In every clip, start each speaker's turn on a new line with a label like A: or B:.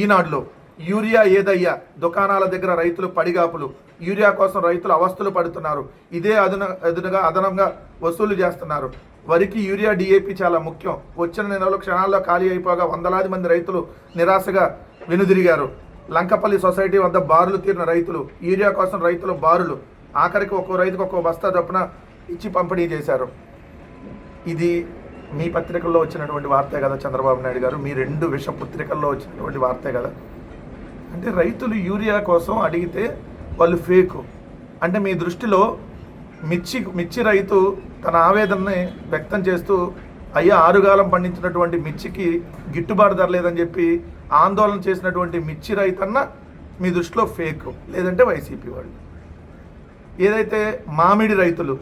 A: ఈనాడులో యూరియా ఏదయ్యా, దుకాణాల దగ్గర రైతులు పడిగాపులు, యూరియా కోసం రైతులు అవస్థలు పడుతున్నారు, ఇదే అదనంగా వసూలు చేస్తున్నారు. వరికి యూరియా డిఏపి చాలా ముఖ్యం. వచ్చిన నెలలో క్షణాల్లో ఖాళీ అయిపోగా వందలాది మంది రైతులు నిరాశగా వెనుదిరిగారు. లంకపల్లి సొసైటీ వద్ద బారులు తీరిన రైతులు, యూరియా కోసం రైతులు బారులు, ఆఖరికి ఒక్కో రైతుకు ఒక్కో బస్తా చొప్పున ఇచ్చి పంపిణీ చేశారు. ఇది మీ పత్రికల్లో వచ్చినటువంటి వార్తే కదా చంద్రబాబు నాయుడు గారు, మీ 2 విష పత్రికల్లో వచ్చినటువంటి వార్తే కదా. అంటే రైతులు యూరియా కోసం అడిగితే వాళ్ళు ఫేకు అంటే మీ దృష్టిలో మిర్చి రైతు తన ఆవేదనని వ్యక్తం చేస్తూ అయ్యా ఆరుగాలం పండించినటువంటి మిర్చికి గిట్టుబాటు ధర లేదని చెప్పి ఆందోళన చేసినటువంటి మిర్చి రైతన్న మీ దృష్టిలో ఫేక్, లేదంటే వైసీపీ వాళ్ళు. ఏదైతే మామిడి రైతులు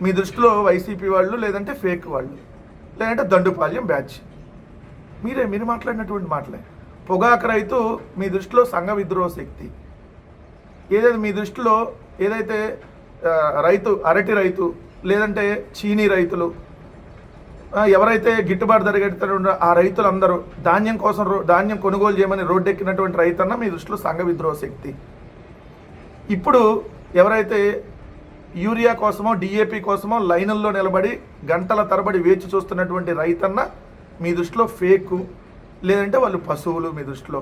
A: మీ దృష్టిలో వైసీపీ వాళ్ళు, లేదంటే ఫేక్ వాళ్ళు, లేదంటే దండుపాల్యం బ్యాచ్. మీరు మాట్లాడినటువంటి మాటలే. పొగాకు రైతు మీ దృష్టిలో సంఘ విద్రోహ శక్తి. ఏదైతే మీ దృష్టిలో ఏదైతే రైతు అరటి రైతు, లేదంటే చీనీ రైతులు, ఎవరైతే గిట్టుబాటు ధర కడుతున్నారో ఆ రైతులందరూ ధాన్యం కొనుగోలు చేయమని రోడ్డెక్కినటువంటి రైతన్న మీ దృష్టిలో సంఘ విద్రోహ శక్తి. ఇప్పుడు ఎవరైతే యూరియా కోసమో డిఏపి కోసమో లైన్ల్లో నిలబడి గంటల తరబడి వేచి చూస్తున్నటువంటి రైతన్న మీ దృష్టిలో ఫేకు, లేదంటే వాళ్ళు పశువులు మీ దృష్టిలో.